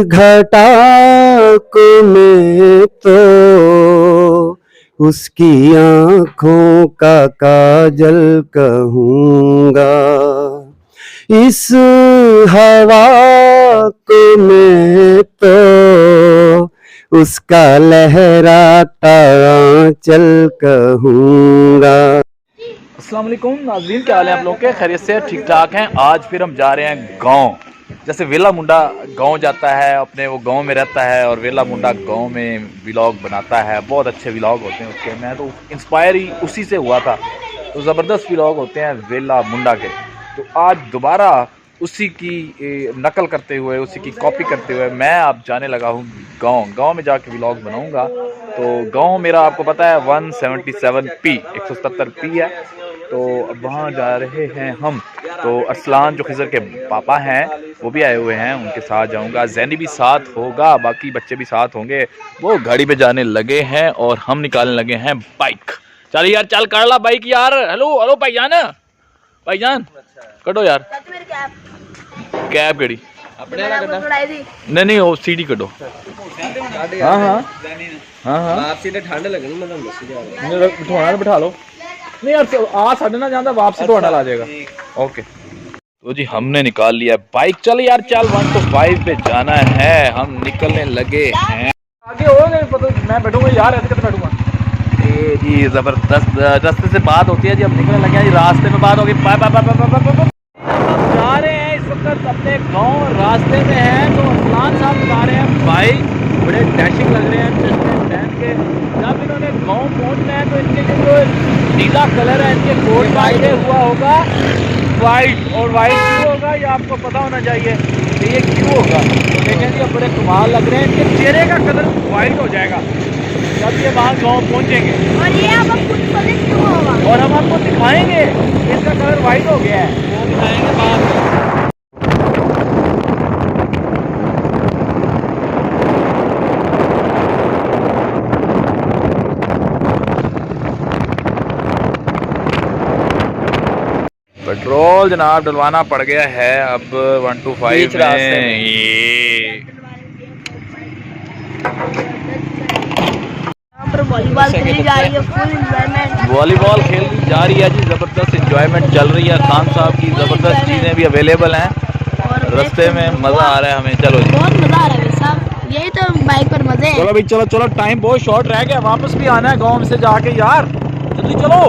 घटा को मैं तो उसकी आँखों का काजल कहूँगा, इस हवा को मैं तो उसका लहराता आंचल कहूँगा। अस्सलाम वालेकुम नाज़रीन, क्या हाल है आप लोग के? खैरियत से ठीक ठाक हैं। आज फिर हम जा रहे हैं गांव। जैसे वेला मुंडा गांव जाता है, अपने वो गांव में रहता है और वेला मुंडा गांव में व्लॉग बनाता है। बहुत अच्छे व्लॉग होते हैं उसके। मैं तो इंस्पायर ही उसी से हुआ था। तो ज़बरदस्त व्लॉग होते हैं वेला मुंडा के। तो आज दोबारा उसी की नकल करते हुए, उसी की कॉपी करते हुए मैं अब जाने लगा हूँ गांव में जाके व्लॉग बनाऊँगा। तो गांव मेरा आपको पता है 177P 177P है। तो अब वहाँ जा रहे हैं हम। तो अरसलान जो खिज़र के पापा हैं वो भी आए हुए हैं, उनके साथ जाऊंगा। जैनी भी साथ होगा, बाकी बच्चे भी साथ होंगे। वो गाड़ी पे जाने लगे हैं और हम निकालने लगे हैं बाइक। चल यार, चल कर ला बाइक यार। हेलो हेलो भाईजान, भाईजान कटो यार कैब कड़ी नहीं नहीं वो सीढ़ी कटो। हाँ हाँ हाँ हाँ ठंड लगनी, मतलब बिठवाना बिठा लो। नहीं यार आ साढ़े ना जाता, वापसी तो आ जाएगा। ओके तो जी हमने निकाल लिया बाइक। चल यार चल, 1 to 5 पे जाना है। हम निकलने लगे हैं। आगे हो गए मैं बैठूंगा यार, ऐसे कैसे बैठूंगा? ये जी जबरदस्त रास्ते से बात होती है जी। हम निकलने लगे हैं जी, रास्ते में बात होगी। Bye bye bye bye bye bye. हम जा रहे हैं इस वक्त अपने गांव, रास्ते में हैं। तो अरसलान साहब बता रहे हैं बाइक बड़े डैशिंग लग रहे हैं चश्मे पहन के। जब इन्होंने गांव पहुंचना है तो इनके जो नीला कलर है इनके कोट वाइट हुआ होगा वाइट। और वाइट क्यों होगा ये आपको पता होना चाहिए कि ये क्यों होगा। तो देखें जी, अब बड़े कमाल लग रहे हैं। इनके चेहरे का कलर वाइट हो जाएगा जब ये वहाँ गाँव पहुँचेंगे। और ये आप खुद पता क्यों होगा, और हम आपको दिखाएंगे इसका कलर वाइट हो गया है, वो दिखाएंगे बाद में। पेट्रोल जनाब डलवाना पड़ गया है अब 1 to 5 में। ये यहाँ पर वॉलीबॉल खेली जा रही है, फुल एंजॉयमेंट। वॉलीबॉल खेलनी जा रही है जी, ज़बरदस्त इंजॉयमेंट चल रही है। खान साहब की ज़बरदस्त चीज़ें भी अवेलेबल हैं। रास्ते में मज़ा आ रहा है हमें। चलो जी, बहुत मजा आ रहा है साहब, यही तो बाइक पर मजे हैं। चलो भाई चलो चलो, टाइम बहुत शॉर्ट रह गया, वापस भी आना है गाँव से जाके यार। जल्दी चलो।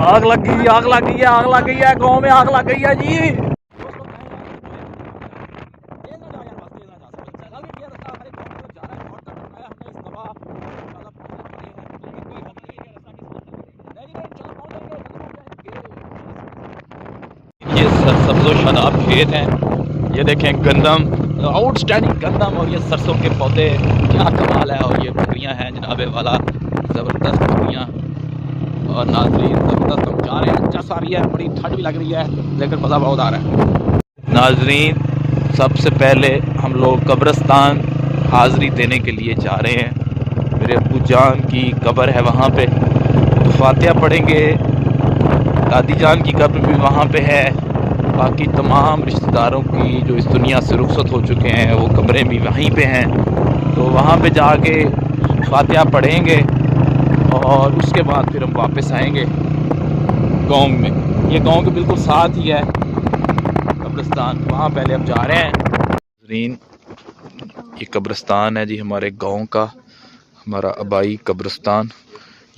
आग लग गई, आग लग गई है, आग लग गई है गाँव में, आग लग गई है जी। ये सब्ज़ो शादाब खेत हैं। ये देखें गंदम, आउटस्टैंडिंग गंदम और ये सरसों के पौधे, क्या कमाल है। और ये बकरियां हैं जनाबे वाला, ज़बरदस्त बकरियां। और नाज़रीन ज़बरदस्त हम जा रहे हैं। अच्छा सा रही है, बड़ी ठंड भी लग रही है लेकिन मज़ा बहुत आ रहा है। नाज़रीन सबसे पहले हम लोग कब्रिस्तान हाज़री देने के लिए जा रहे हैं। मेरे अब्बू जान की कब्र है वहाँ पे, तो फातिहा पढ़ेंगे। दादी जान की कब्र भी वहाँ पे है। बाकी तमाम रिश्तेदारों की जो इस दुनिया से रुखसत हो चुके हैं वो कब्रें भी वहीं पे हैं। तो वहाँ पे जाके फातिहा पढ़ेंगे और उसके बाद फिर हम वापस आएंगे गांव में। ये गांव के बिल्कुल साथ ही है कब्रिस्तान, वहाँ पहले हम जा रहे हैं। रीन ये कब्रिस्तान है जी हमारे गांव का, हमारा आबाई कब्रिस्तान।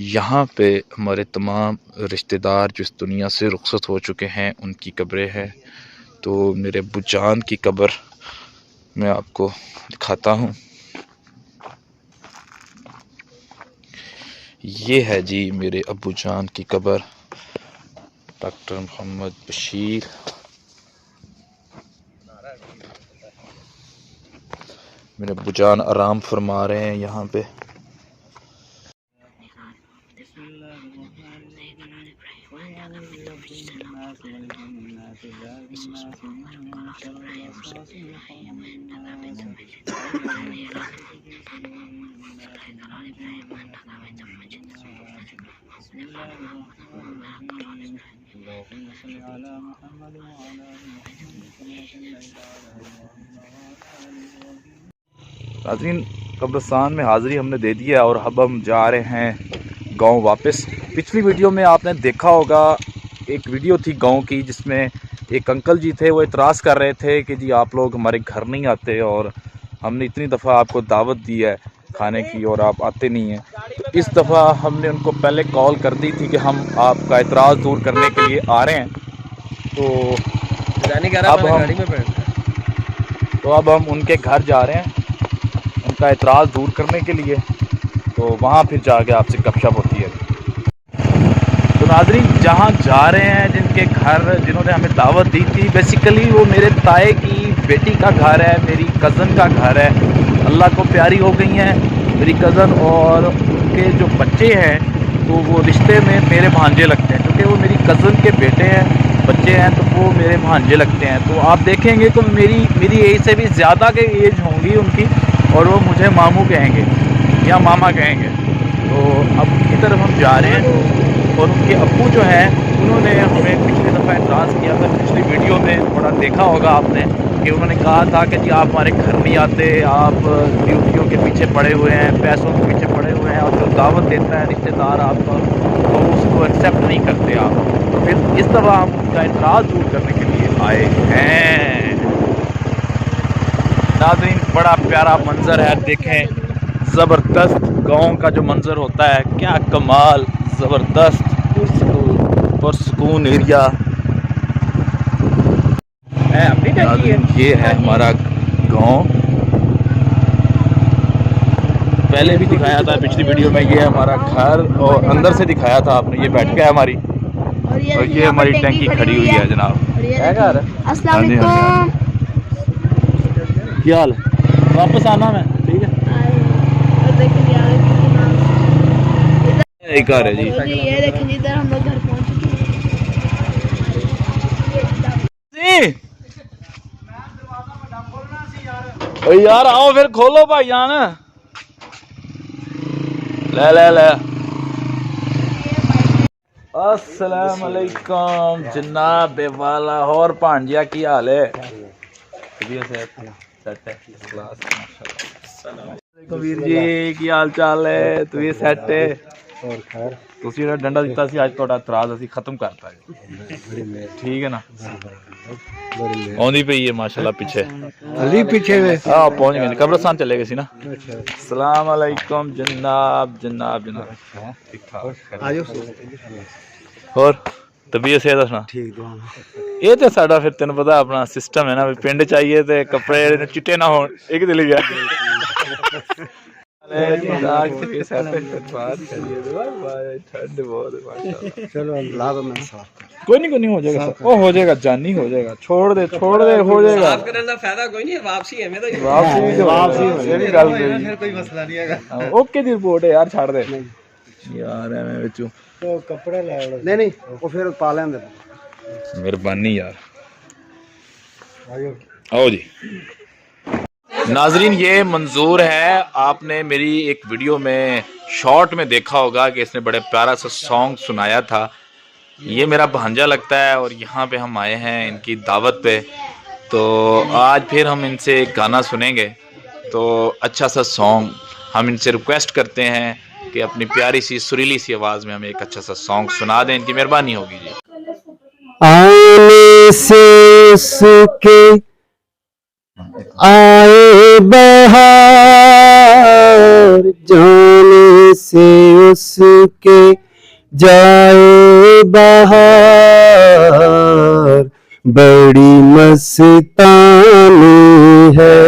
यहाँ पे हमारे तमाम रिश्तेदार जो इस दुनिया से रुखसत हो चुके हैं उनकी कब्रें हैं। तो मेरे अब्बू जान की कब्र मैं आपको दिखाता हूँ। ये है जी मेरे अब्बू जान की कब्र, डॉक्टर मोहम्मद बशीर। मेरे अब्बू जान आराम फरमा रहे हैं यहाँ पे। नाज़रीन कब्रिस्तान में हाज़िरी हमने दे दी है और अब हम जा रहे हैं गांव वापस। पिछली वीडियो में आपने देखा होगा, एक वीडियो थी गांव की जिसमें एक अंकल जी थे, वो इतराज़ कर रहे थे कि जी आप लोग हमारे घर नहीं आते और हमने इतनी दफ़ा आपको दावत दी है खाने की और आप आते नहीं हैं। तो इस दफ़ा हमने उनको पहले कॉल कर दी थी कि हम आपका इतराज़ दूर करने के लिए आ रहे हैं। तो अब हम उनके घर जा रहे हैं उनका इतराज़ दूर करने के लिए, तो वहाँ फिर जाके आपसे गपशप होती है। तो नाज़रीन जहाँ जा रहे हैं, जिनके घर जिन्होंने हमें दावत दी थी, बेसिकली वो मेरे ताए की बेटी का घर है, मेरी कज़न का घर है। अल्लाह को प्यारी हो गई हैं मेरी कज़न, और उनके जो बच्चे हैं तो वो रिश्ते में मेरे भांजे लगते हैं, क्योंकि वो मेरी कज़न के बेटे हैं, बच्चे हैं, तो वो मेरे भांजे लगते हैं। तो आप देखेंगे तो मेरी एज से भी ज़्यादा के एज होंगी उनकी, और वो मुझे मामू कहेंगे या मामा कहेंगे। तो अब उनकी तरफ हम जा रहे हैं। और उनके अब्बू जो हैं उन्होंने हमें पिछली दफ़ा एतराज़ किया था, पिछली वीडियो में थोड़ा देखा होगा आपने कि उन्होंने कहा था कि जी आप हमारे घर नहीं आते, आप ड्यूटियों के पीछे पड़े हुए हैं, पैसों के पीछे पड़े हुए हैं, और जो दावत देता है रिश्तेदार आपका तो उसको एक्सेप्ट नहीं करते आप। तो फिर इस दफ़ा हम उनका एतराज़ दूर करने के लिए आए हैं। नाज़रीन बड़ा प्यारा मंज़र है, देखें ज़बरदस्त गांव का जो मंज़र होता है, क्या कमाल, ज़बरदस्त पुरसुकून एरिया। ये है हमारा गांव, पहले भी दिखाया था पिछली वीडियो में। ये है हमारा घर और अंदर से दिखाया था आपने, ये बैठ गया है हमारी, और ये हमारी टैंकी खड़ी हुई है जनाब। अस्सलाम वालेकुम। क्या हाल है? वापस आना मैं, ठीक है। एक घर है जी, ये देखें इधर हम लोग घर पहुंच चुके यार। आओ फिर खोलो भाई जान, ले ले ले। अस्सलाम वालेकुम जनाब वाला, और भांजिया की हाल है? वीर जी की हाल चाल है? तू सैट है? ਤੁਸੀਂ ਜਿਹੜਾ ਡੰਡਾ ਦਿੱਤਾ ਸੀ ਅੱਜ ਤੁਹਾਡਾ ਇਤਰਾਜ਼ ਅਸੀਂ ਖਤਮ ਕਰਤਾ ਜੀ, ਠੀਕ ਹੈ ਨਾ? ਆਉਂਦੀ ਪਈ ਹੈ ਮਾਸ਼ਾਅੱਲਾ ਪਿੱਛੇ, अली पीछे में ਹਾਂ ਪਹੁੰਚ ਗਏ, ਕਬਰਸਤਾਨ ਚਲੇ ਗਏ ਸੀ ਨਾ। अस्सलाम वालेकुम जनाब जनाब जनाब, ठीक ठाक। ਹੋਰ ਤਬੀਅਤ ਸਿਹਤ ਦੱਸਣਾ? ठीक दुआ ਇਹ ਤੇ ਸਾਡਾ ਫਿਰ ਤੈਨੂੰ ਪਤਾ ਆਪਣਾ ਸਿਸਟਮ ਹੈ ਨਾ, ਵੀ ਪਿੰਡ ਚ ਆਈਏ ਤੇ ਕੱਪੜੇ ਚਿੱਟੇ ਨਾ ਹੋਣ, ਇੱਕ ਦਿਲ ਗਿਆ। चलो ला दो मैं साफ कोई नहीं हो जाएगा, वो हो जाएगा जानी, हो जाएगा, छोड़ दे हो जाएगा। साफ करने का फायदा कोई नहीं है, वापसी है मेरा वापसी ये भी गल फिर कोई मसला नहीं है। ओके दी रिपोर्ट है यार, छाड़ दे यार एवें विचों तो कपड़े ले नहीं वो फिर पा लेंदे। मेहरबानी यार, आओ जी। नाजरीन ये मंजूर है, आपने मेरी एक वीडियो में शॉर्ट में देखा होगा कि इसने बड़े प्यारा सा सॉन्ग सुनाया था। ये मेरा भांजा लगता है और यहाँ पे हम आए हैं इनकी दावत पे, तो आज फिर हम इनसे एक गाना सुनेंगे। तो अच्छा सा सॉन्ग हम इनसे रिक्वेस्ट करते हैं कि अपनी प्यारी सी सुरीली सी आवाज़ में हमें एक अच्छा सा सॉन्ग सुना दें, इनकी मेहरबानी होगी जी। आने से उसके आए बहार, जाने से उसके जाए बहार, बड़ी मस्तानी है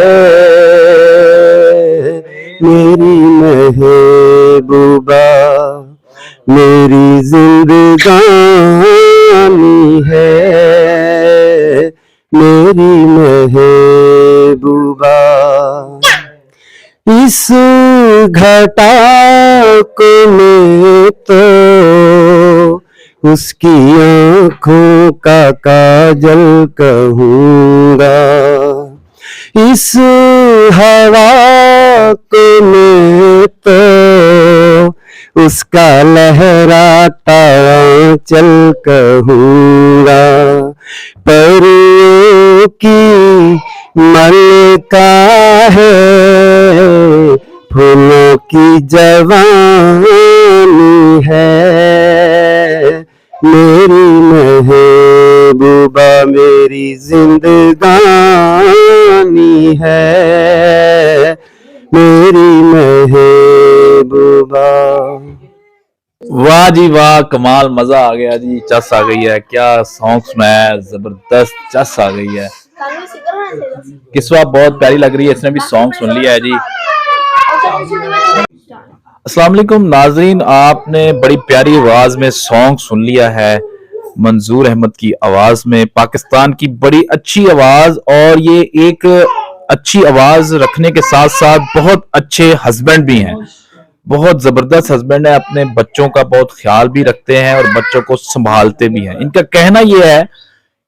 मेरी महबूबा, मेरी जिंदगानी है मेरी महबूबा। इस घटा को मैं तो उसकी आँखों का काजल कहूँगा, इस हवा को मैं तो उसका लहराता चल कहूँगा। पर की मलका है, फूलों की जवानी है, मेरी महबूबा मेरी जिंदगानी है, मेरी महबूबा। वाह जी वाह, कमाल, मजा आ गया जी, चस आ गई है, क्या सॉन्ग सुनाया है, जबरदस्त चस आ गई है। किस्वा बहुत प्यारी लग रही है, इसने भी सॉन्ग सुन लिया है जी। अस्सलाम वालेकुम नाजरीन, आपने बड़ी प्यारी आवाज में सॉन्ग सुन लिया है मंजूर अहमद की आवाज में, पाकिस्तान की बड़ी अच्छी आवाज, और ये एक अच्छी आवाज रखने के साथ साथ बहुत अच्छे हस्बैंड भी हैं, बहुत जबरदस्त हस्बैंड है, अपने बच्चों का बहुत ख्याल भी रखते हैं और बच्चों को संभालते भी हैं। इनका कहना यह है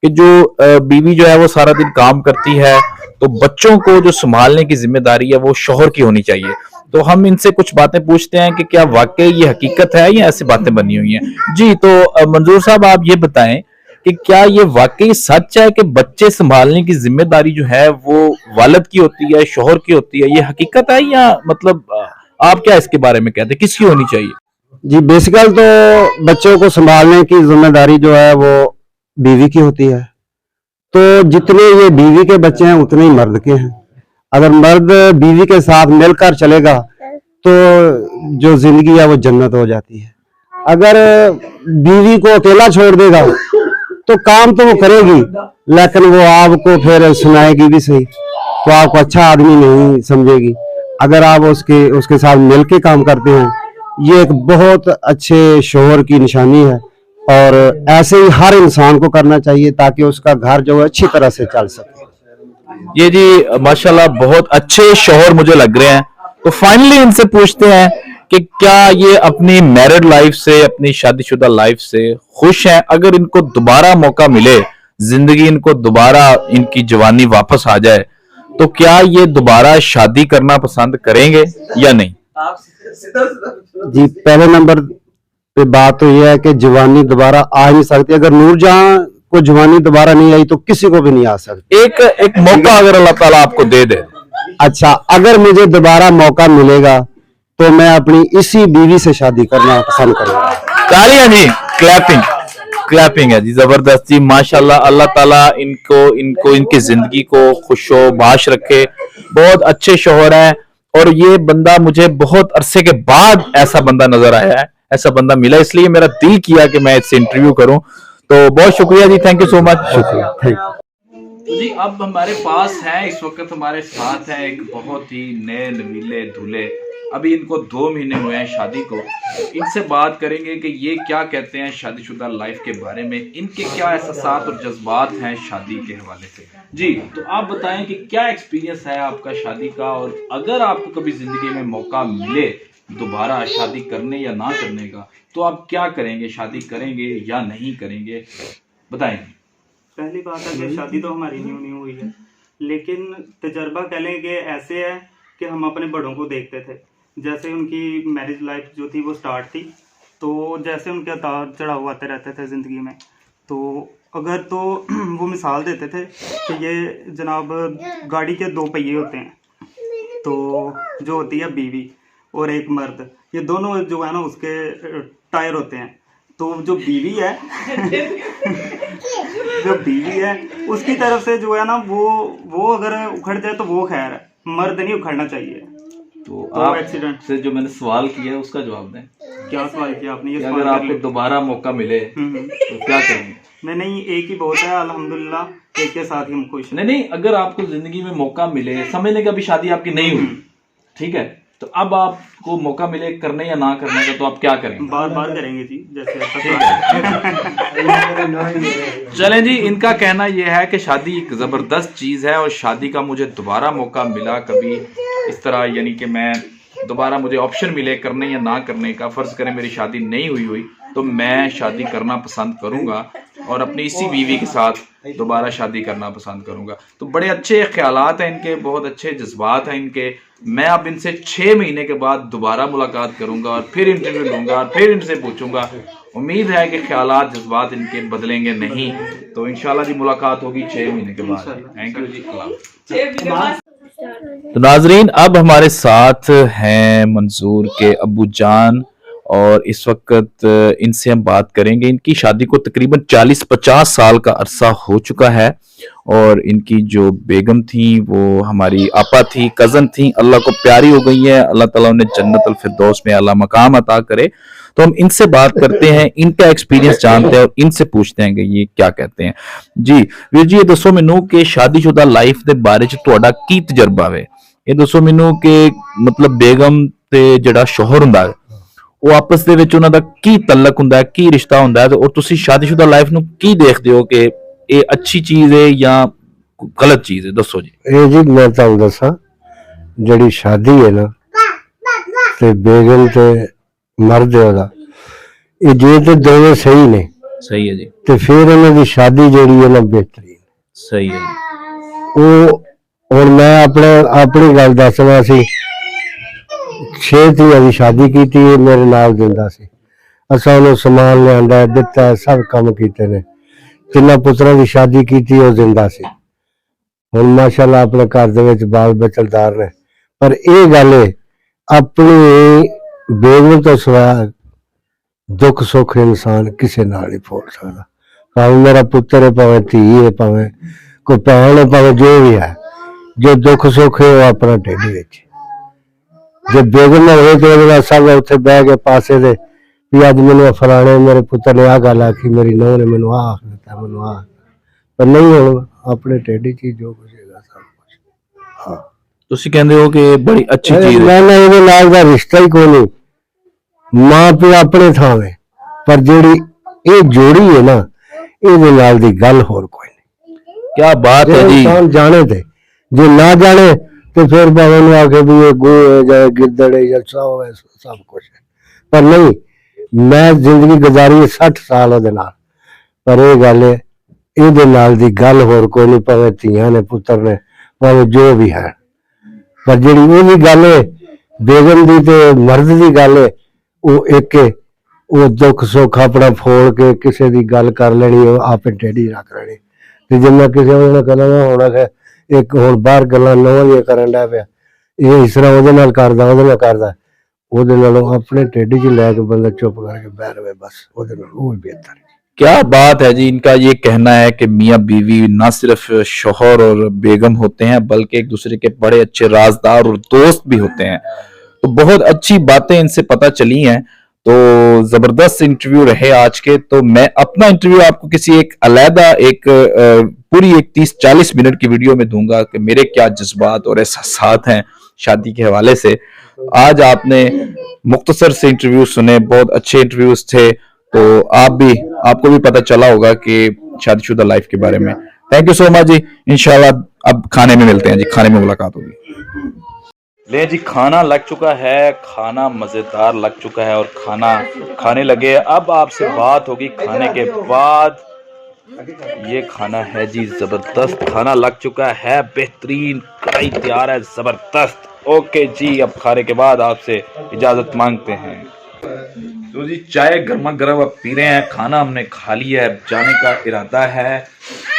कि जो बीवी जो है वो सारा दिन काम करती है, तो बच्चों को जो संभालने की जिम्मेदारी है वो शौहर की होनी चाहिए। तो हम इनसे कुछ बातें पूछते हैं कि क्या वाकई ये हकीकत है या ऐसी बातें बनी हुई हैं। जी, तो मंजूर साहब आप ये बताएं कि क्या ये वाकई सच है कि बच्चे संभालने की जिम्मेदारी जो है वो वालिद की होती है, शौहर की होती है, ये हकीकत है, या मतलब आप क्या इसके बारे में कहते हैं, किसकी होनी चाहिए? जी, बेसिकल तो बच्चों को संभालने की जिम्मेदारी जो है वो बीवी की होती है। तो जितने ये बीवी के बच्चे हैं उतने ही मर्द के हैं। अगर मर्द बीवी के साथ मिलकर चलेगा तो जो जिंदगी है वो जन्नत हो जाती है। अगर बीवी को अकेला छोड़ देगा तो काम तो वो करेगी, लेकिन वो आपको फिर सुनाएगी भी सही, तो आपको अच्छा आदमी नहीं समझेगी। अगर आप उसके साथ मिलके काम करते हैं, ये एक बहुत अच्छे शौहर की निशानी है, और ऐसे ही हर इंसान को करना चाहिए ताकि उसका घर जो है अच्छी तरह से चल सके। ये जी माशाल्लाह बहुत अच्छे शौहर मुझे लग रहे हैं। तो फाइनली इनसे पूछते हैं कि क्या ये अपनी मैरिड लाइफ से, अपनी शादीशुदा लाइफ से खुश हैं? अगर इनको दोबारा मौका मिले, जिंदगी इनको दोबारा, इनकी जवानी वापस आ जाए, तो क्या ये दोबारा शादी करना पसंद करेंगे या नहीं? जी, पहले नंबर पे बात तो यह है कि जवानी दोबारा आ नहीं सकती। अगर नूरजहां को जवानी दोबारा नहीं आई तो किसी को भी नहीं आ सकती। एक मौका अगर अल्लाह ताला आपको दे दे। अच्छा, अगर मुझे दोबारा मौका मिलेगा तो मैं अपनी इसी बीवी से शादी करना पसंद करूंगा। तालियां जी, क्लैपिंग क्लैपिंग है जी, जबरदस्त जी, माशाल्लाह। अल्लाह ताला इनको इनकी जिंदगी को खुशोबाश रखे। बहुत अच्छे शौहर हैं, और ये बंदा मुझे बहुत अरसे के बाद ऐसा बंदा नजर आया है, ऐसा बंदा मिला, इसलिए मेरा दिल किया कि मैं इससे इंटरव्यू करूं। तो बहुत शुक्रिया जी, थैंक यू सो मच। शुक्रिया, थैंक जी, अब हमारे पास है, इस वक्त हमारे साथ है एक बहुत ही नए नवीले दूल्हे, अभी इनको 2 महीने हुए हैं शादी को। इनसे बात करेंगे कि ये क्या कहते हैं शादीशुदा लाइफ के बारे में, इनके क्या एहसास और जज्बात हैं शादी के हवाले से। जी, तो आप बताएं कि क्या एक्सपीरियंस है आपका शादी का, और अगर आपको कभी जिंदगी में मौका मिले दोबारा शादी करने या ना करने का, तो आप क्या करेंगे, शादी करेंगे या नहीं करेंगे, बताएं। पहली बात है कि शादी तो हमारी नहीं हुई है, लेकिन तजर्बा कह लें कि ऐसे है कि हम अपने बड़ों को देखते थे। जैसे उनकी मैरिज लाइफ जो थी वो स्टार्ट थी, तो जैसे उनके उतार चढ़ाव आते रहते थे ज़िंदगी में, तो अगर तो वो मिसाल देते थे कि ये जनाब गाड़ी के 2 पहिए होते हैं, तो जो होती है बीवी और एक मर्द, ये दोनों जो है ना उसके टायर होते हैं। तो जो बीवी है जो बीवी है उसकी तरफ से जो है ना वो अगर उखड़ जाए तो वो खैर है, मर्द नहीं उखड़ना चाहिए। तो आप एक्सीडेंट से जो मैंने सवाल किया है उसका जवाब दें। क्या सवाल किया आपने? ये अगर आपको दोबारा मौका मिले तो क्या करेंगे? नहीं, एक ही बहुत है, अल्हम्दुलिल्लाह, एक के साथ ही हम खुश। नहीं, अगर आपको जिंदगी में मौका मिले, समझ लें कि अभी शादी आपकी नहीं हुई, ठीक है, तो अब आपको मौका मिले करने या ना करने का, तो आप क्या करेंगे? बार बार करेंगे जी, जैसे चलें जी, इनका कहना यह है कि शादी एक ज़बरदस्त चीज़ है, और शादी का मुझे दोबारा मौका मिला कभी इस तरह, यानी कि मैं दोबारा मुझे ऑप्शन मिले करने या ना करने का, फ़र्ज़ करें मेरी शादी नहीं हुई तो मैं शादी करना पसंद करूँगा, और अपनी इसी बीवी के साथ दोबारा शादी करना पसंद करूँगा। तो बड़े अच्छे ख्यालात हैं इनके, बहुत अच्छे जज्बात हैं इनके। मैं अब इनसे 6 महीने के बाद दोबारा मुलाकात करूँगा, और फिर इंटरव्यू लूँगा, और फिर इनसे पूछूँगा उम्मीद है कि ख्यालात जज्बात इनके बदलेंगे नहीं, तो इंशाल्लाह जी मुलाकात होगी 6 महीने के बाद। थैंक यू जी, अल्लाह। तो नाजरीन, अब हमारे साथ हैं मंसूर के अब्बू जान और इस वक्त इनसे हम बात करेंगे। इनकी शादी को तकरीबन 40-50 साल का अरसा हो चुका है और इनकी जो बेगम थी वो हमारी आपा थी, कजन थी, अल्लाह को प्यारी हो गई है। अल्लाह ताला उन्हें जन्नत अल फिरदौस में आला मकाम अता करे। तो हम इनसे बात करते हैं, इनका एक्सपीरियंस जानते हैं और इनसे पूछते हैं कि ये क्या कहते हैं। जी वीर जी, ये दसो मैनू कि शादीशुदा लाइफ के बारे च तुहाडा की तजर्बा है? ये दसो मैनू कि मतलब बेगम ते जिहड़ा शौहर हुंदा है ਉਹ ਆਪਸ ਦੇ ਵਿੱਚ ਉਹਨਾਂ ਦਾ ਕੀ ਤਲਕ ਹੁੰਦਾ ਹੈ, ਕੀ ਰਿਸ਼ਤਾ ਹੁੰਦਾ ਹੈ, ਔਰ ਤੁਸੀਂ ਸ਼ਾਦੀशुदा ਲਾਈਫ ਨੂੰ ਕੀ ਦੇਖਦੇ ਹੋ ਕਿ ਇਹ ਅੱਛੀ ਚੀਜ਼ ਹੈ ਜਾਂ ਗਲਤ ਚੀਜ਼ ਹੈ? ਦੱਸੋ ਜੀ। ਇਹ ਜੀ ਮੈਂ ਤੁਹਾਨੂੰ ਦੱਸਾਂ, ਜਿਹੜੀ ਸ਼ਾਦੀ ਹੈ ਨਾ ਤੇ ਬੇਗਮ ਤੇ ਮਰਦ ਉਹਦਾ, ਇਹ ਜੇ ਤੇ ਦੋਵੇਂ ਸਹੀ ਨੇ ਸਹੀ ਹੈ ਜੀ, ਤੇ ਫਿਰ ਇਹਨਾਂ ਦੀ ਸ਼ਾਦੀ ਜਿਹੜੀ ਹੈ ਨਾ ਬਿਹਤਰੀਨ ਸਹੀ ਹੈ ਜੀ। ਉਹ ਹੁਣ ਮੈਂ ਆਪਣੀ ਗੱਲ ਦੱਸਣਾ ਸੀ। 6 ਧੀਆਂ ਦੀ ਸ਼ਾਦੀ ਕੀਤੀ, ਮੇਰੇ ਨਾਲ ਦਿੰਦਾ ਸੀ। ਅਸਾਂ ਉਹਨੂੰ ਸਮਾਨ ਲਿਆਂਦਾ, ਦਿੱਤਾ, ਸਭ ਕੰਮ ਕੀਤੇ ਨੇ। 3 ਪੁੱਤਰਾਂ ਦੀ ਸ਼ਾਦੀ ਕੀਤੀ, ਉਹ ਜ਼ਿੰਦਾ ਸੀ। ਹੁਣ ਮਾਸ਼ਾਅੱਲਾ ਆਪਣੇ ਘਰ ਦੇ ਵਿੱਚ ਬਾਲ ਬਚਲਦਾਰ ਨੇ। ਪਰ ਇਹ ਗੱਲ ਹੈ, ਆਪਣੀ ਬੇਗਮ ਤੋਂ ਸਿਵਾ ਦੁੱਖ ਸੁੱਖ ਇਨਸਾਨ ਕਿਸੇ ਨਾਲ ਨਹੀਂ ਫੋੜ ਸਕਦਾ। ਭਾਵੇਂ ਮੇਰਾ ਪੁੱਤਰ ਹੈ, ਭਾਵੇਂ ਧੀ ਹੈ, ਭਾਵੇਂ ਕੋਈ ਭੈਣ ਹੈ, ਭਾਵੇਂ ਜੋ ਵੀ ਹੈ, ਜੋ ਦੁੱਖ ਸੁੱਖ ਹੈ ਉਹ ਆਪਣਾ ਢਿੱਡ ਵਿੱਚ। ਜੇ ਬੇਗਮ ਹੋਵੇ ਤੇ ਉਹਦੇ ਨਾਲ ਸਭ ਉੱਥੇ ਬਹਿ ਕੇ ਪਾਸੇ ਦੇ ਵੀ ਅੱਜ ਮੈਨੂੰ ਫਲਾਣੇ ਮੇਰੇ ਪੁੱਤਰ ਨੇ ਆਹ ਗੱਲ ਆਖੀ, ਮੇਰੀ ਨੂੰਹ ਨੇ ਮੈਨੂੰ ਆਹ ਆਖ ਦਿੱਤਾ, ਮੈਨੂੰ ਆਹ। ਪਰ ਨਹੀਂ, ਹੁਣ ਆਪਣੇ ਢਿੱਡ 'ਚ ਹੀ ਜੋ ਕੁਝ ਹੈਗਾ ਸਭ ਕੁਝ। ਹਾਂ, ਤੁਸੀਂ ਕਹਿੰਦੇ ਹੋ ਕਿ ਬੜੀ ਅੱਛੀ ਚੀਜ਼ ਹੈ। ਮੈਂ ਇਹਦੇ ਨਾਲ ਦਾ ਰਿਸ਼ਤਾ ਹੀ ਕੋਈ ਨਹੀਂ। ਮਾਂ ਪਿਓ ਆਪਣੇ ਥਾਂ ਵੇ, ਪਰ ਜਿਹੜੀ ਇਹ ਜੋੜੀ ਹੈ ਨਾ, ਇਹਦੇ ਨਾਲ ਦੀ ਗੱਲ ਹੋਰ ਕੋਈ ਨਹੀਂ। क्या बात है जी। ਇਨਸਾਨ ਜਾਣੇ ਤੇ, ਜੇ ਨਾ ਜਾਣੇ ਤੇ ਫਿਰ ਭਾਵੇਂ ਨੂੰ ਆਖੇ ਵੀ ਇਹ ਗੋ ਹੈ ਜਾਂ ਗਿੱਦੜ ਹੈ ਜਾਂ ਸੌ ਹੈ, ਸਭ ਕੁਝ ਹੈ। ਪਰ ਨਹੀਂ, ਮੈਂ ਜ਼ਿੰਦਗੀ ਗੁਜ਼ਾਰੀ 60 ਸਾਲ ਉਹਦੇ ਨਾਲ, ਪਰ ਇਹ ਗੱਲ ਹੈ, ਇਹਦੇ ਨਾਲ ਦੀ ਗੱਲ ਹੋਰ ਕੋਈ ਨਹੀਂ। ਭਾਵੇਂ ਧੀਆਂ ਨੇ, ਪੁੱਤਰ ਨੇ, ਭਾਵੇਂ ਜੋ ਵੀ ਹੈ, ਪਰ ਜਿਹੜੀ ਉਹਦੀ ਗੱਲ ਹੈ ਬੇਗਮ ਦੀ ਤੇ ਮਰਦ ਦੀ ਗੱਲ ਹੈ, ਉਹ ਇੱਕ ਹੈ। ਉਹ ਦੁੱਖ ਸੁੱਖ ਆਪਣਾ ਫੋੜ ਕੇ ਕਿਸੇ ਦੀ ਗੱਲ ਕਰ ਲੈਣੀ, ਉਹ ਆਪੇ ਟੇਢੀ ਰੱਖ ਲੈਣੀ। ਤੇ ਜੇ ਮੈਂ ਕਿਸੇ ਉਹਦੇ ਨਾਲ ਕਰਾਂਗਾ, ਹੋਣਾ ਕਿ ਇੱਕ ਹੁਣ ਬਾਹਰ ਗੱਲਾਂ ਨਵਾਂ ਦੀਆਂ ਕਰਨ ਲੱਗ ਪਿਆ, ਇਹ ਇਸ ਤਰ੍ਹਾਂ ਉਹਦੇ ਨਾਲ ਕਰਦਾ, ਉਹਦੇ ਨਾਲ ਕਰਦਾ, ਉਹਦੇ ਨਾਲੋਂ ਆਪਣੇ ਢਿੱਡ 'ਚ ਲੈ ਕੇ ਬੰਦਾ ਚੁੱਪ ਕਰਕੇ ਬਹਿ ਰਵੇ, बस ਉਹਦੇ ਨਾਲ ਉਹ ਹੀ ਬਿਹਤਰ है। क्या बात है जी। इनका ये कहना है कि मियाँ बीवी ना सिर्फ शौहर और बेगम होते हैं बल्कि एक दूसरे के बड़े अच्छे राजदार और दोस्त भी होते हैं। तो बहुत अच्छी बातें इनसे पता चली हैं। तो जबरदस्त इंटरव्यू रहे आज के। तो मैं अपना इंटरव्यू आपको किसी एक अलहदा एक पूरी 30-40 मिनट की वीडियो में दूंगा कि मेरे क्या जज्बात और एहसासात हैं शादी के हवाले से। आज आपने मुख्तसर से इंटरव्यू सुने, बहुत अच्छे इंटरव्यूज थे, तो आपको भी पता चला होगा कि शादीशुदा लाइफ के बारे में। थैंक यू सो मच जी। इंशाल्लाह अब खाने में मिलते हैं जी, खाने में मुलाकात होगी। ले जी, खाना लग चुका है, खाना मजेदार लग चुका है और खाना खाने लगे। अब आपसे बात होगी खाने के बाद। ये खाना है जी जबरदस्त, खाना लग चुका है, बेहतरीन, कढ़ाई तैयार है, जबरदस्त। ओके जी, अब खाने के बाद आपसे इजाजत मांगते हैं। तो जी चाय गर्मा गर्म अब पी रहे हैं, खाना हमने खा लिया है, जाने का इरादा है।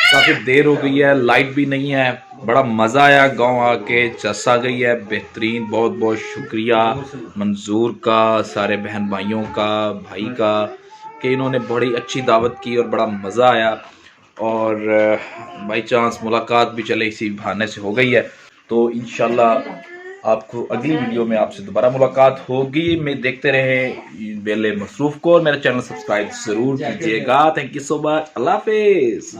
काफी देर हो गई है, लाइट भी नहीं है, बड़ा मजा आया गांव आके, चस आ गई है, बेहतरीन। बहुत बहुत शुक्रिया मंजूर का, सारे बहन भाइयों का, भाई का, कि इन्होंने बड़ी अच्छी दावत की और बड़ा मज़ा आया। और बाई चांस मुलाकात भी चले इसी बहाने से हो गई है। तो इंशाल्लाह आपको अगली वीडियो में आपसे दोबारा मुलाकात होगी। मैं देखते रहे बेले मसरूफ को, और मेरा चैनल सब्सक्राइब जरूर कीजिएगा। Thank you so much, Allah Hafiz.